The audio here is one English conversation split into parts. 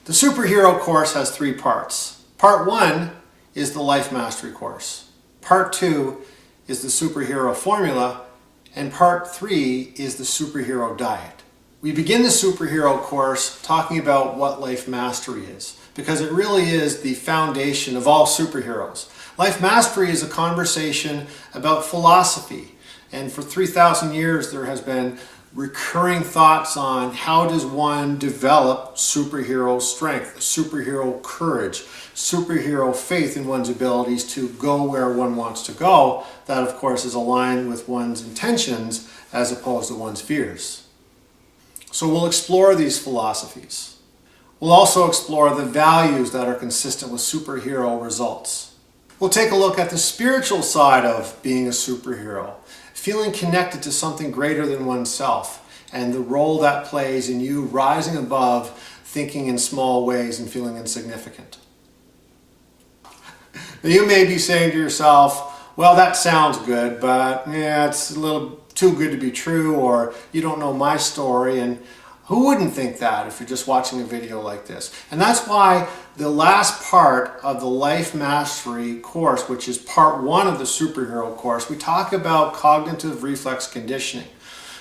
The Superhero course has 3 parts. Part 1 is the Life Mastery course. Part 2 is the Superhero Formula. And Part 3 is the Superhero Diet. We begin the Superhero course talking about what Life Mastery is, because it really is the foundation of all superheroes. Life Mastery is a conversation about philosophy. And for 3,000 years there has been recurring thoughts on how does one develop superhero strength, superhero courage, superhero faith in one's abilities to go where one wants to go. That, of course, is aligned with one's intentions as opposed to one's fears. So we'll explore these philosophies. We'll also explore the values that are consistent with superhero results. We'll take a look at the spiritual side of being a superhero, feeling connected to something greater than oneself, and the role that plays in you rising above thinking in small ways and feeling insignificant. Now you may be saying to yourself, well, that sounds good, but yeah, it's a little too good to be true, or you don't know my story. And who wouldn't think that if you're just watching a video like this? And that's why the last part of the Life Mastery course, which is part 1 of the Superhero course, we talk about cognitive reflex conditioning,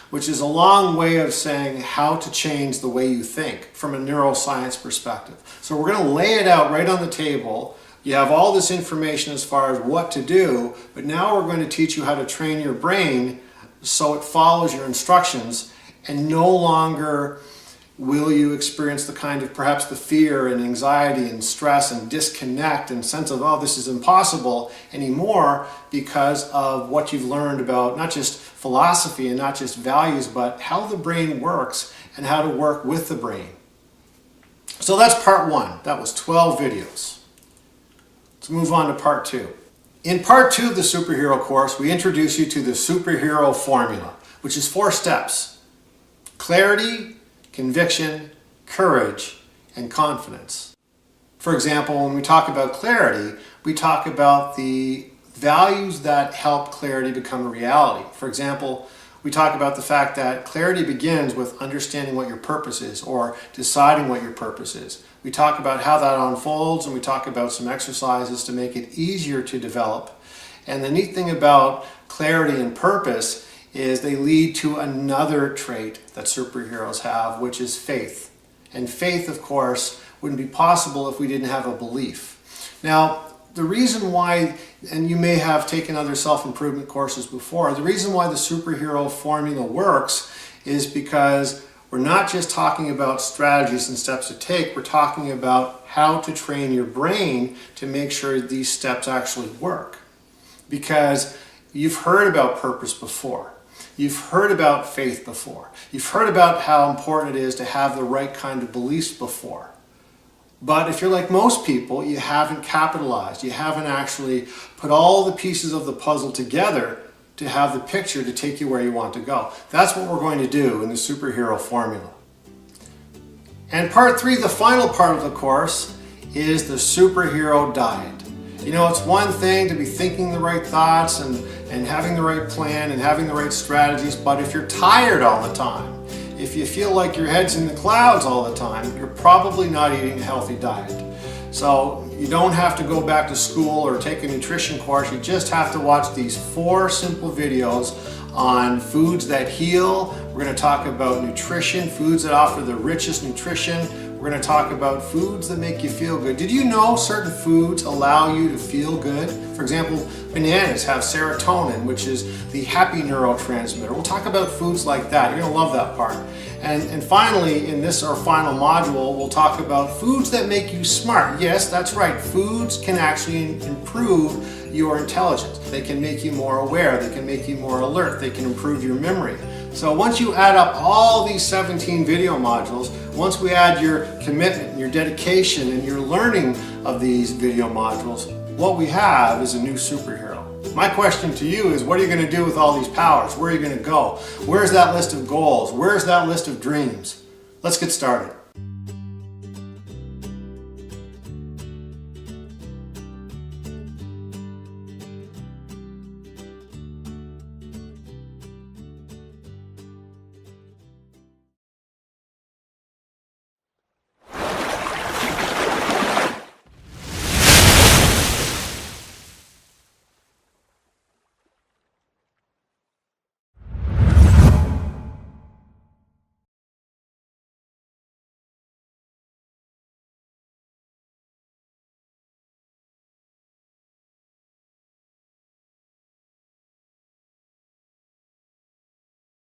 which is a long way of saying how to change the way you think from a neuroscience perspective. So we're going to lay it out right on the table. You have all this information as far as what to do, but now we're going to teach you how to train your brain so it follows your instructions, and no longer will you experience the kind of perhaps the fear and anxiety and stress and disconnect and sense of, oh, this is impossible anymore, because of what you've learned about not just philosophy and not just values, but how the brain works and how to work with the brain. So that's part 1. That was 12 videos. Let's move on to part 2. In part 2 of the Superhero course, we introduce you to the Superhero Formula, which is 4 steps: clarity, conviction, courage, and confidence. For example, when we talk about clarity, we talk about the values that help clarity become a reality. For example, we talk about the fact that clarity begins with understanding what your purpose is, or deciding what your purpose is. We talk about how that unfolds, and we talk about some exercises to make it easier to develop. And the neat thing about clarity and purpose is they lead to another trait that superheroes have, which is faith. And faith, of course, wouldn't be possible if we didn't have a belief. Now, the reason why, and you may have taken other self-improvement courses before, the reason why the Superhero Formula works is because we're not just talking about strategies and steps to take, we're talking about how to train your brain to make sure these steps actually work. Because you've heard about purpose before. You've heard about faith before. You've heard about how important it is to have the right kind of beliefs before. But if you're like most people, you haven't capitalized. You haven't actually put all the pieces of the puzzle together to have the picture to take you where you want to go. That's what we're going to do in the Superhero Formula. And part 3, the final part of the course, is the Superhero Diet. You know, it's one thing to be thinking the right thoughts and having the right plan and having the right strategies, but if you're tired all the time, if you feel like your head's in the clouds all the time, you're probably not eating a healthy diet. So you don't have to go back to school or take a nutrition course. You just have to watch these 4 simple videos on foods that heal. We're going to talk about nutrition, foods that offer the richest nutrition. We're going to talk about foods that make you feel good. Did you know certain foods allow you to feel good? For example, bananas have serotonin, which is the happy neurotransmitter. We'll talk about foods like that. You're going to love that part. And finally, in this, our final module, we'll talk about foods that make you smart. Yes, that's right. Foods can actually improve your intelligence. They can make you more aware. They can make you more alert. They can improve your memory. So once you add up all these 17 video modules, once we add your commitment and your dedication and your learning of these video modules, what we have is a new superhero. My question to you is, what are you going to do with all these powers? Where are you going to go? Where's that list of goals? Where's that list of dreams? Let's get started.